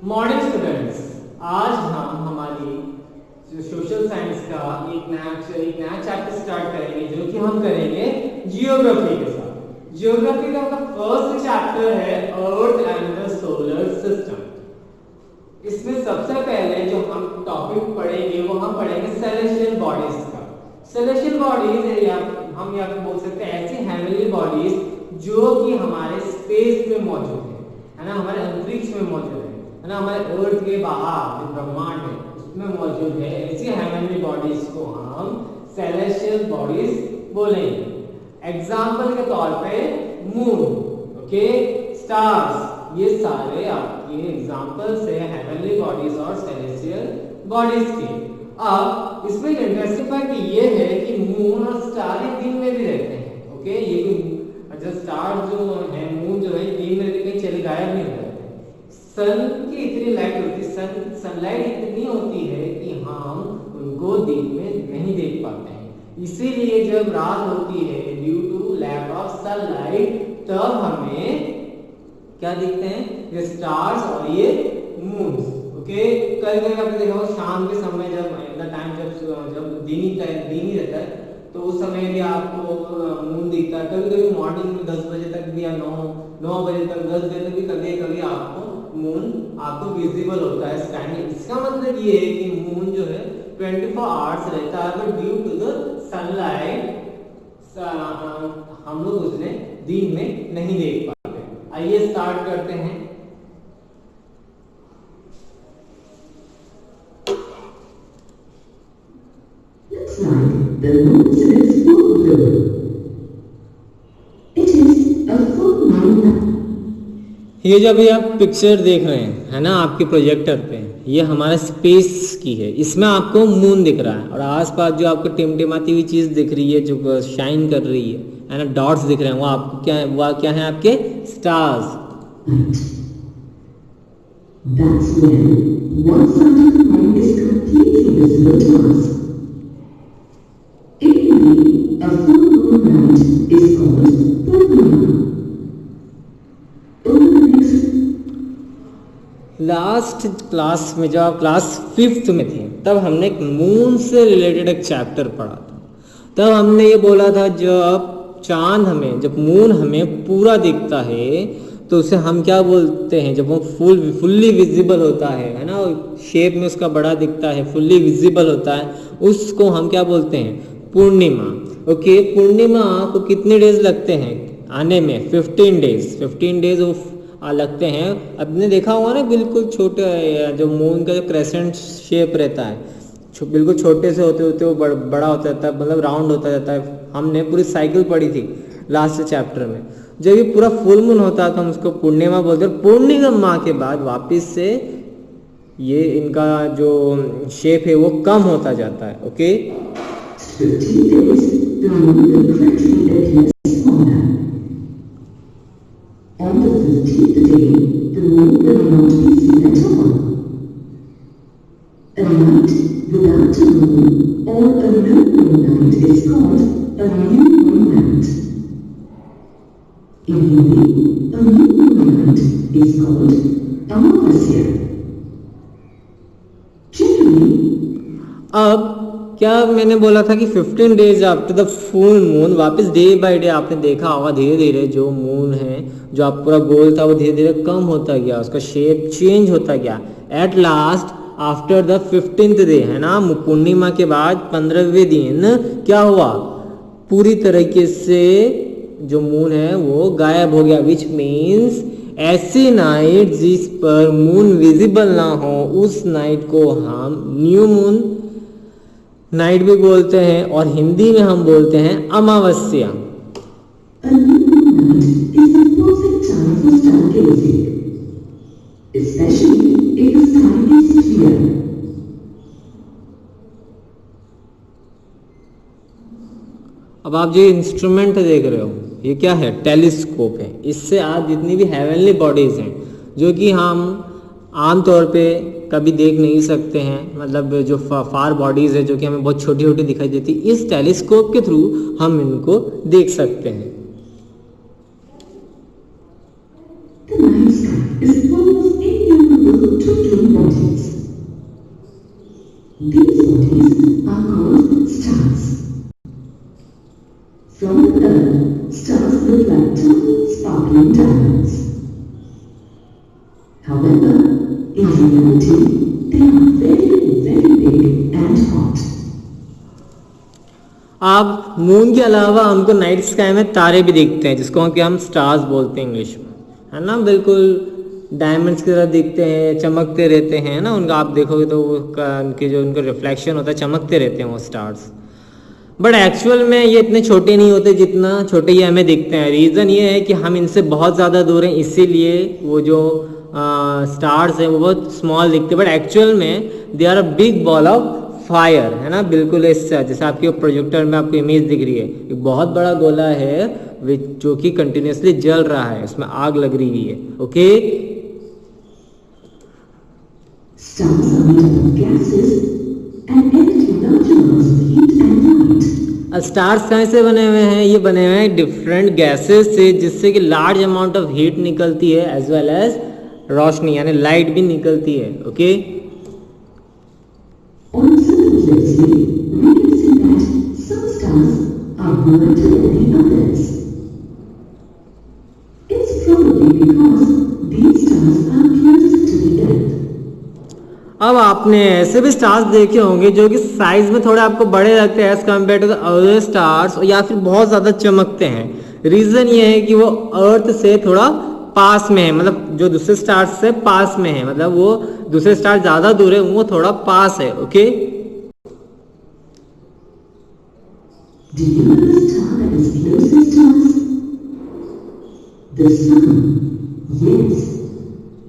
Morning students, आज हम हमारी सोशल साइंस का एक नया चैप्टर स्टार्ट करेंगे जो कि हम करेंगे जियोग्राफी के साथ। जियोग्राफी का फर्स्ट चैप्टर है earth and the solar system. इसमें सबसे पहले जो हम टॉपिक पढ़ेंगे वो हम पढ़ेंगे सेलेस्टियल बॉडीज का। सेलेस्टियल बॉडीज या हम या बोल सकते हैं ऐसी हेवनली बॉडीज जो कि हमारे स्पेस में मौजूद है ना, हमारे अंतरिक्ष में मौजूद है ना, हमारे अर्थ के बाहर जो ब्रह्मांड है उसमें मौजूद है। ऐसी हेवनली बॉडीज को हम सेलेस्टियल बॉडीज बोलेंगे। एग्जाम्पल के तौर पे मून, ओके, स्टार्स, ये सारे आपके एग्जाम्पल्स है हेवनली बॉडीज और सेलेस्टियल बॉडीज के। अब इसमें इंटरेस्टिंग फैक्ट ये है कि मून और स्टार दिन में भी रहते हैं, ओके। ये जो स्टार जो है, मून जो है, दिन में कहीं चले गायब नहीं हो जाते। सन की इतनी लाइट होती है, सनलाइट इतनी होती है कि हम उनको दिन में नहीं देख पाते हैं। इसीलिए जब रात होती है due to lack of sunlight, तब हमें क्या दिखते हैं, ये स्टार्स और ये मून्स, ओके। कभी आपने देखा हो शाम के समय जब टाइम जब दिन ही रहता है तो उस समय भी आपको मून दिखता है। कभी कभी मॉर्निंग में 10 बजे तक भी या 9 बजे तक, 10 बजे तक भी कभी कभी आपको मून आपको विजिबल होता है स्काई में। इसका मतलब ये है कि मून जो है 24 आवर्स रहता है, but due to the sunlight हम लोग उसने दिन में नहीं देख पाते। आइए स्टार्ट करते हैं। The moon is full blue. It is a full moon. ये जो अभी आप पिक्चर देख रहे हैं है ना आपके प्रोजेक्टर पे, ये हमारा स्पेस की है। इसमें आपको मून दिख रहा है और आसपास जो आपको टिमटिमाती हुई चीज दिख रही है जो शाइन कर रही है ना, डॉट्स दिख रहे हैं, वो आपको क्या है आपके stars. That's when one side of the moon is completely visible to us. A full moon night is called Purnima. Last class में जब आप क्लास 5th में थे तब हमने एक मून से रिलेटेड एक चैप्टर पढ़ा था। तब हमने ये बोला था जब मून हमें पूरा दिखता है तो उसे हम क्या बोलते हैं, जब वो फुल्ली विजिबल होता है ना, शेप में उसका बड़ा दिखता है, फुल्ली विजिबल होता है, उसको हम क्या बोलते हैं, पूर्णिमा। ओके, पूर्णिमा को कितने डेज लगते हैं आने में? 15 डेज लगते हैं। आपने देखा होगा ना, बिल्कुल छोटे जो मून का जो क्रेसेंट शेप रहता है, बिल्कुल छोटे से होते होते वो बड़ा होता जाता है, मतलब राउंड होता जाता है। हमने पूरी साइकिल पढ़ी थी लास्ट चैप्टर में। जब ये पूरा फुल मून होता है तो हम उसको पूर्णिमा बोलते हैं। पूर्णिमा के बाद वापस से ये इनका जो शेप है वो कम होता जाता है। Okay, 15 days, the moon will gradually appear smaller. On the 15th day, the moon will not be seen at all. A night without a moon or a new moon night is called a new moon night. In Hindi, a new moon night is called Amavasya. Generally, अब क्या मैंने बोला था कि 15 days after the full moon वापस day by day आपने देखा होगा धीरे धीरे जो मून है, जो आप पूरा गोल था वो धीरे धीरे कम होता गया, उसका शेप चेंज होता गया। At last after the 15th day है ना, पूर्णिमा के बाद 15वें दिन क्या हुआ, पूरी तरीके से जो मून है वो गायब हो गया। विच मीन्स ऐसी नाइट जिस पर मून विजिबल ना हो उस नाइट को हम न्यू मून नाइट भी बोलते हैं और हिंदी में हम बोलते हैं अमावस्या। a new moon night is the perfect time for stargazing, especially if the sky is clear. अब आप जो इंस्ट्रूमेंट देख रहे हो ये क्या है, टेलीस्कोप है। इससे आप जितनी भी हेवनली बॉडीज हैं जो कि हम आमतौर पे कभी देख नहीं सकते हैं, मतलब जो फार बॉडीज है जो कि हमें बहुत छोटी छोटी दिखाई देती, इस टेलीस्कोप के थ्रू हम इनको देख सकते हैं। The night sky is full of innumerable However, in reality, they are very, very big and hot. आप मून के अलावा हमको नाइट स्काई में तारे भी दिखते हैं, जिसको कि हम स्टार्स बोलते हैं इंग्लिश में, है ना। बिल्कुल डायमंड्स की तरह दिखते हैं, चमकते रहते हैं ना। उनका आप देखोगे तो उनके जो उनका रिफ्लेक्शन होता है, चमकते रहते हैं वो स्टार्स। बट एक्चुअल में ये इतने छोटे नहीं होते जितना छोटे ये हमें दिखते हैं। रीज़न ये है कि हम इनसे बहुत ज़्यादा दूर हैं, इसीलिए वो जो स्टार्स हैं वो बहुत स्मॉल दिखते हैं। बट एक्चुअल में they are a big ball of fire, है ना। बिल्कुल ऐसा जैसे आपके प्रोजेक्टर में आपको इमेज दिख रही है, एक बहुत बड़ा गोला है जो कि कंटिन्यूसली जल रहा है, उसमें आग लग रही है। Okay, Stars are made up of gases and emit large amounts of heat and light. Stars कहाँ से बने हुए हैं? ये बने हुए हैं डिफरेंट गैसेस से, जिससे कि लार्ज अमाउंट ऑफ हीट निकलती है एज वेल एज रोशनी यानी लाइट भी निकलती है। Okay, On simultaneously, we can see that some stars are brighter than the others. It's probably because these stars are closest to the Earth. अब आपने ऐसे भी स्टार्स देखे होंगे जो कि साइज में थोड़े आपको बड़े लगते हैं as compare to the other stars, या फिर बहुत ज़्यादा चमकते हैं। रीज़न ये है कि वो अर्थ से थोड़ा पास में है, मतलब जो दूसरे स्टार्स से पास में है, मतलब वो दूसरे स्टार ज़्यादा दूर है, वो थोड़ा पास है। Okay, Do you know the star that is closest to us? The Sun. Yes,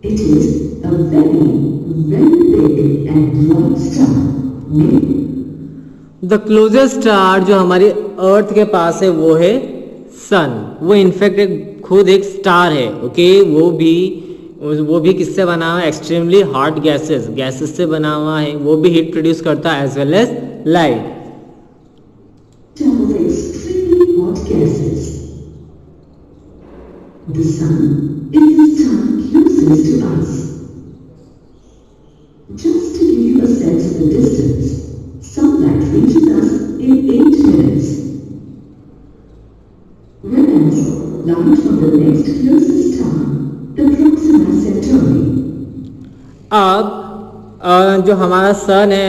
it is a very, very big and bright star. The closest star जो हमारी अर्थ के पास है वो है सन। वो इनफैक्ट खुद एक स्टार है। ओके, वो भी किससे बना हुआ है? एक्सट्रीमली हॉट गैसेस से बना हुआ है। वो भी हीट प्रोड्यूस करता है as well as light. Of extremely hot gases. The Sun is the star closest to us. Just to give you a sense of the distance, sunlight reaches us in 8 minutes. Whereas light from the next closest star, the Proxima Centauri, अब जो हमारा सन है,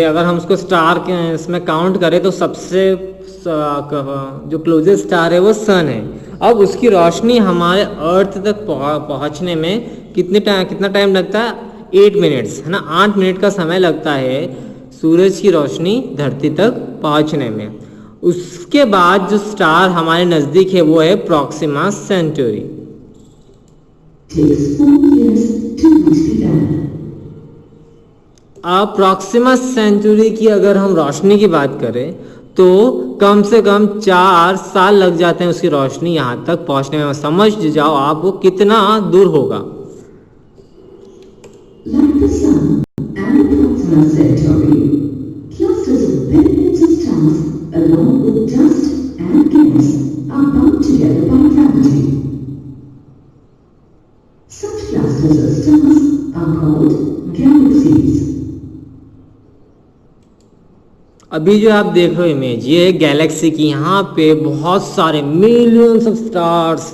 अगर हम उसको star के इसमें count करें तो सबसे जो क्लोजेस्ट स्टार है वो सन है। अब उसकी रोशनी हमारे अर्थ तक पहुंचने में कितना टाइम लगता है? 8 मिनट्स, है ना। 8 मिनट का समय लगता है सूरज की रोशनी धरती तक पहुंचने में। उसके बाद जो स्टार हमारे नज़दीक है वो है Proxima Centauri. takes 4 years to reach the Earth. अब प्रॉक्सिमा सेंचुरी की अगर हम रोशनी की बात करें तो कम से कम 4 साल लग जाते हैं उसकी रोशनी यहाँ तक पहुँचने में। समझ जाओ आप वो कितना दूर होगा। Like the Sun and Proxima Centauri, clusters of billions of stars along with dust and gas are bound together by gravity. Such clusters of stars are called galaxies. अभी जो आप देख रहे हो इमेज, ये है गैलेक्सी की। यहाँ पे बहुत सारे मिलियंस ऑफ स्टार्स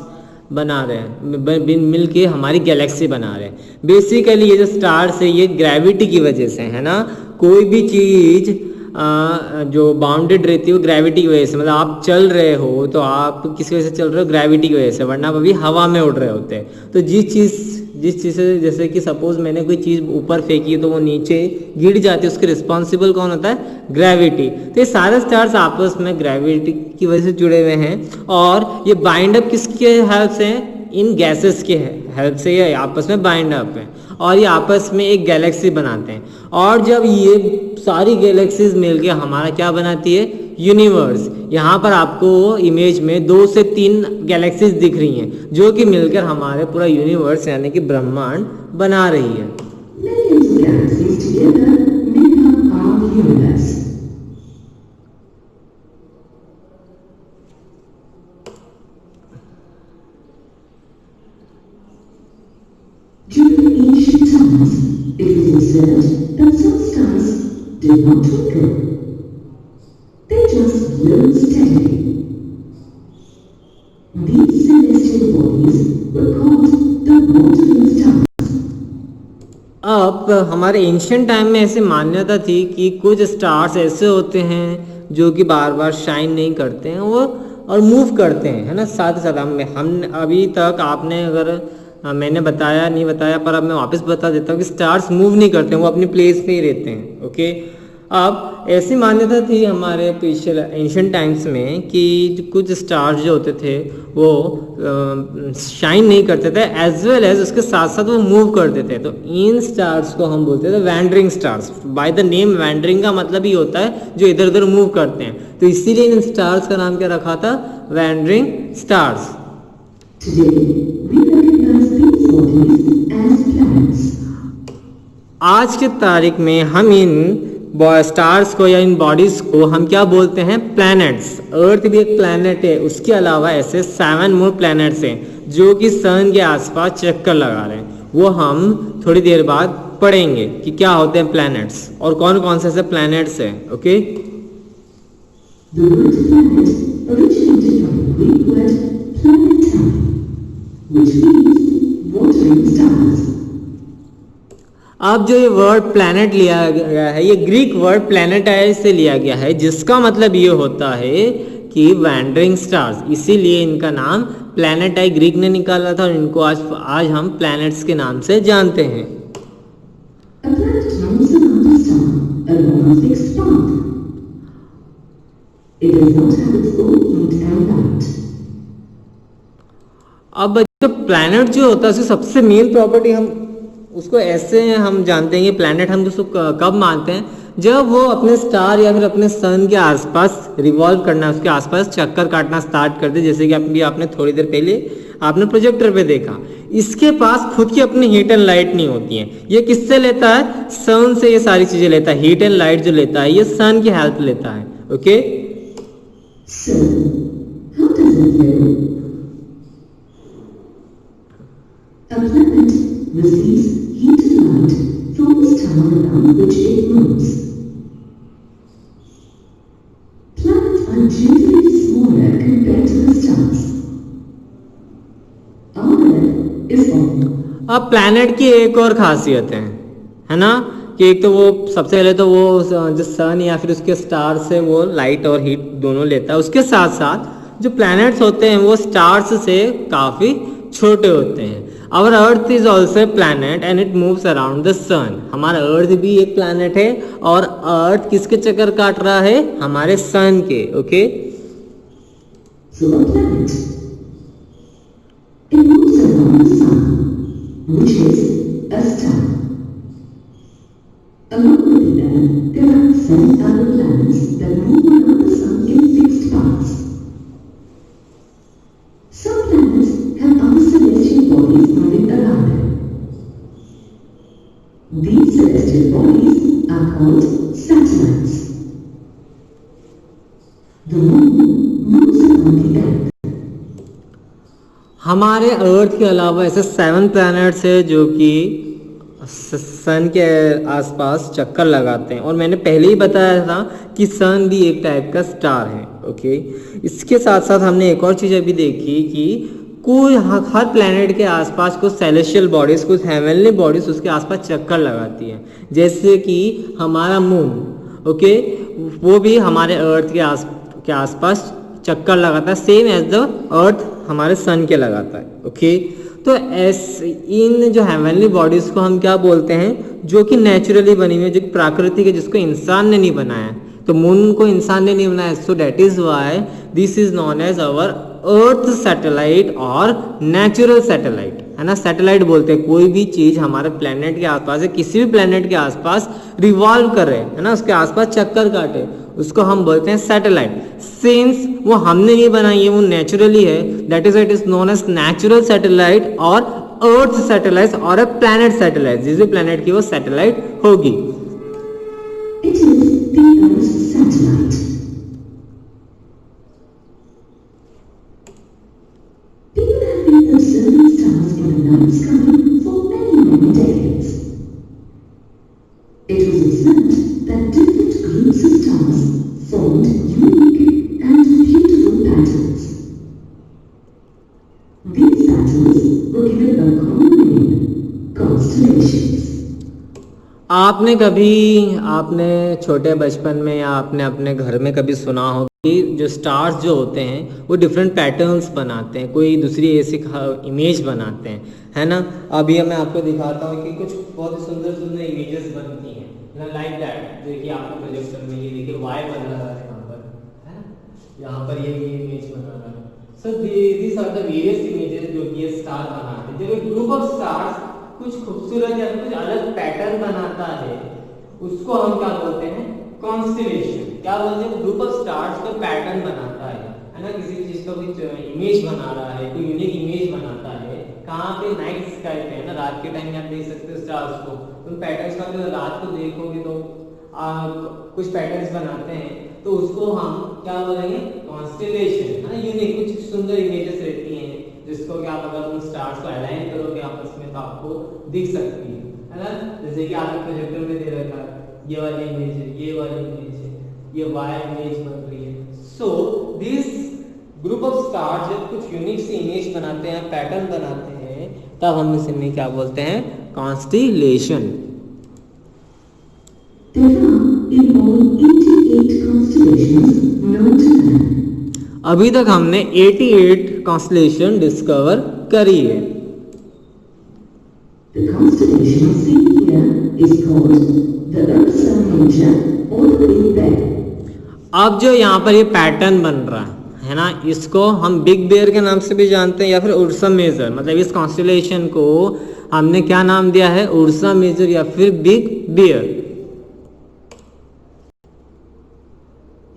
बना रहे हैं, मिल के हमारी गैलेक्सी बना रहे हैं। बेसिकली ये जो स्टार्स है ये ग्रेविटी की वजह से, है ना। कोई भी चीज़ जो बाउंडेड रहती है वो ग्रेविटी की वजह से, मतलब आप चल रहे हो तो आप किस वजह से चल रहे हो? ग्रेविटी की वजह से, वरना आप अभी हवा में उड़ रहे होते हैं। तो जिस चीज़ से, जैसे कि सपोज मैंने कोई चीज़ ऊपर फेंकी है तो वो नीचे गिर जाती है, उसके रिस्पॉन्सिबल कौन होता है? ग्रेविटी। तो ये सारे स्टार्स आपस में ग्रेविटी की वजह से जुड़े हुए हैं, और ये बाइंड अप किसके हेल्प से हैं? इन गैसेस के हेल्प से ये आपस में बाइंड अप हैं और ये आपस में एक गैलेक्सी बनाते हैं। और जब ये सारी गैलेक्सीज मिलके हमारा क्या बनाती है? यूनिवर्स। यहाँ पर आपको इमेज में 2 से 3 गैलेक्सीज दिख रही हैं जो कि मिलकर हमारे पूरा यूनिवर्स यानी कि ब्रह्मांड बना रही है। Millions of galaxies together make up our universe. During ancient times, it was observed that some stars did not twinkle. They just glowed steadily. These celestial bodies were called the wandering stars. अब हमारे ancient time में ऐसी मान्यता थी कि कुछ stars ऐसे होते हैं जो कि बार बार शाइन नहीं करते हैं वो और मूव करते हैं, है ना। साथ ही साथ हम अभी तक आपने अगर मैंने बताया नहीं बताया पर अब मैं वापस बता देता हूँ कि स्टार्स मूव नहीं करते हैं, वो अपनी प्लेस पे ही रहते हैं। ओके, अब ऐसी मान्यता थी हमारे पिछले एंशियंट टाइम्स में कि कुछ स्टार्स जो होते थे वो शाइन नहीं करते थे, एज वेल एज उसके साथ साथ वो मूव करते थे। तो इन स्टार्स को हम बोलते थे wandering stars. By the name wandering का मतलब ही होता है जो इधर उधर मूव करते हैं, तो इसीलिए इन स्टार्स का नाम क्या रखा था, वैंडरिंग स्टार्स। आज के तारीख में हम इन स्टार्स को या इन बॉडीज को हम क्या बोलते हैं, प्लैनेट्स। अर्थ भी एक प्लैनेट है, उसके अलावा ऐसे 7 मोर प्लैनेट्स हैं जो कि सन के आसपास चक्कर लगा रहे हैं। वो हम थोड़ी देर बाद पढ़ेंगे कि क्या होते हैं प्लैनेट्स और कौन कौन से ऐसे प्लैनेट्स हैं। ओके, अब जो ये वर्ड प्लैनेट लिया गया है, ये ग्रीक वर्ड प्लैनेटाइज से लिया गया है, जिसका मतलब ये होता है कि वैंडरिंग स्टार्स। इसीलिए इनका नाम प्लैनेटाई ग्रीक ने निकाला था और इनको आज हम प्लैनेट्स के नाम से जानते हैं। अब जो प्लैनेट जो होता है उसकी सबसे मेन प्रॉपर्टी हम उसको ऐसे हम जानते हैं कि प्लैनेट हम उसको कब मानते हैं, जब वो अपने स्टार या फिर अपने सन के आसपास रिवॉल्व करना, उसके आसपास चक्कर काटना स्टार्ट कर दे। जैसे कि आपने थोड़ी देर पहले आपने प्रोजेक्टर पे देखा, इसके पास खुद की अपनी हीट एंड लाइट नहीं होती है। ये किससे लेता है, सन से ये सारी चीजें लेता है। हीट एंड लाइट जो लेता है ये सन की हेल्प लेता है। Okay, A planet receives heat and light from the star around which it moves. Planets are generally smaller compared to the stars. Our Earth is often. अब प्लैनेट की एक और खासियत है ना, कि एक तो वो सबसे पहले तो वो जो सन या फिर उसके स्टार से वो लाइट और हीट दोनों लेता है। उसके साथ साथ जो प्लैनेट्स होते हैं वो स्टार्स से काफी छोटे होते हैं। Our Earth is also a planet and it moves around the sun. हमारा अर्थ भी एक प्लैनेट है और अर्थ किसके चक्कर काट रहा है, हमारे सन के। Okay, So a planet, it moves around the sun, which is a star. Along with them, there are 7 other planets that move around the sun in fixed paths. Some planets have other celestial bodies moving around them. These celestial bodies are called satellites. The moon moves around the earth. हमारे अर्थ के अलावा ऐसे 7 planets है जो कि सन के आसपास चक्कर लगाते हैं। और मैंने पहले ही बताया था कि सन भी एक टाइप का स्टार है। ओके, इसके साथ साथ हमने एक और चीज़ अभी देखी कि कोई हर प्लैनेट के आसपास कुछ सेलेस्टियल बॉडीज, कुछ हेवनली बॉडीज उसके आसपास चक्कर लगाती हैं। जैसे कि हमारा मून, ओके, वो भी हमारे अर्थ के आसपास चक्कर लगाता है, सेम एज द अर्थ हमारे सन के लगाता है। ओके, तो इन जो हेवनली बॉडीज को हम क्या बोलते हैं, जो कि नेचुरली बनी हुई है, जो कि प्राकृतिक है, जिसको इंसान ने नहीं बनाया। तो मून को इंसान ने नहीं बनाया, so that is why this is known as our earth satellite और नेचुरल सैटेलाइट, है ना। सैटेलाइट बोलते हैं कोई भी चीज हमारे प्लेनेट के आसपास है, किसी भी प्लेनेट के आसपास रिवॉल्व कर रहे है ना, उसके आसपास चक्कर काटे, उसको हम बोलते हैं सैटेलाइट। सिंस वो हमने नहीं बनाई है, वो नेचुरली है, that is it is known as natural satellite और अर्थ सैटेलाइट और अ प्लैनेट सैटेलाइट। जिस भी प्लैनेट की वो सैटेलाइट होगी। It is the Earth's satellite. People have been observing stars in the night sky for many decades. It was observed that different groups of stars formed unique and beautiful patterns. These patterns were given a common name, constellations. आपने छोटे बचपन में या आपने अपने घर में कभी सुना हो कि जो स्टार्स जो होते हैं वो डिफरेंट पैटर्न्स बनाते हैं, कोई दूसरी ऐसी इमेज बनाते हैं, है ना। अभी मैं आपको दिखाता हूँ कि कुछ बहुत ही सुंदर सुंदर इमेजेस बनती हैं ना, लाइक दैट। देखिए आपके प्रोजेक्टर में ये देखिए वाई बना रहा है यहाँ पर, है ना, यहाँ पर ये इमेज बना रहा है। So these are the various images जो कि ये स्टार बनाते हैं। जब एक ग्रुप ऑफ स्टार्स कुछ खूबसूरत या कुछ अलग पैटर्न बनाता है उसको हम क्या बोलते हैं, कॉन्स्टेलेशन। क्या बोलते हैं, ग्रुप ऑफ स्टार्स का पैटर्न बनाता है ना, किसी चीज का कुछ इमेज बना रहा है, कोई यूनिक इमेज बनाता है। कहाँ पे, नाइट स्काई पे, है ना, रात के टाइम में आप देख सकते हो स्टार्स को। उन पैटर्न्स का अगर रात को देखोगे तो कुछ पैटर्न्स बनाते हैं, तो उसको हम क्या बोलेंगे, कॉन्स्टेलेशन, है ना। यूनिक कुछ सुंदर इमेजेस रहती हैं जिसको कि आप अगर उन स्टार्स को अलाइन करोगे आपस में तो आपको दिख सकती है ना। जैसे कि आपके प्रोजेक्टर में दे रखा है, ये वाली इमेज है, ये वाली इमेज है, ये वाई इमेज बन रही है। So this group of stars जब कुछ यूनिक सी इमेज बनाते हैं, पैटर्न बनाते हैं, तब हम इसे क्या बोलते हैं, कॉन्स्टेलेशन। अभी तक हमने 88 कॉन्स्टेलेशन डिस्कवर करी है। The constellation seen here is called the Ursa Major or the Big Bear. अब जो यहाँ पर ये पैटर्न बन रहा है ना, इसको हम बिग बेयर के नाम से भी जानते हैं या फिर उर्सा मेजर। मतलब इस कॉन्स्टेलेशन को हमने क्या नाम दिया है, उर्सा मेजर या फिर big bear.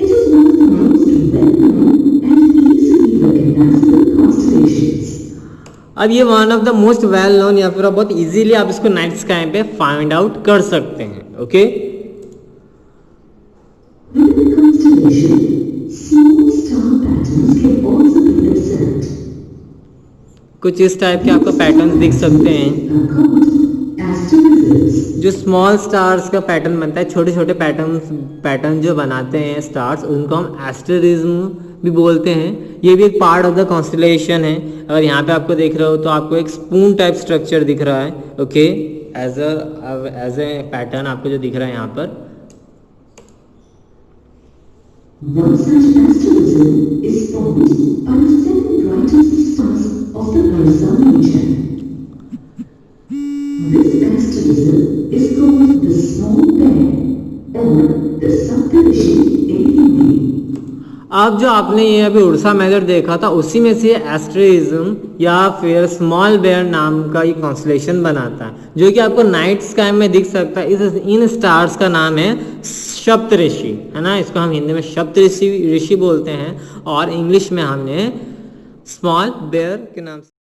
It is one of the most well-known and easily recognizable constellations. अब ये one of the most well known या फिर बहुत इजीली आप इसको नाइट स्काई पे फाइंड आउट कर सकते हैं। Okay, Within the constellation, small star patterns can also be observed. कुछ इस टाइप के आपको पैटर्न्स दिख सकते हैं। Are called asterisms. जो स्मॉल स्टार्स का पैटर्न बनता है, छोटे छोटे पैटर्न जो बनाते हैं स्टार्स, उनको हम एस्टेरिज्म भी बोलते हैं। ये भी एक पार्ट ऑफ द कॉन्स्टेलेशन है। अगर यहाँ पे आपको देख रहे हो तो आपको एक स्पून टाइप स्ट्रक्चर दिख रहा है। ओके, एज ए पैटर्न आपको जो दिख रहा है यहाँ पर। One such asterism is formed by the 7 brightest stars of the Ursa Major. This asterism is called the Small Bear or the Saptarishi in Hindi. अब जो आपने ये अभी उर्सा मेजर देखा था उसी में से एस्टेरिज्म या फिर स्मॉल बेयर नाम का ये कॉन्स्टेलेशन बनाता है, जो कि आपको नाइट स्काई में दिख सकता है। इन स्टार्स का नाम है सप्तऋषि, है ना। इसको हम हिंदी में सप्तऋषि बोलते हैं और इंग्लिश में हमने स्मॉल बेयर के नाम से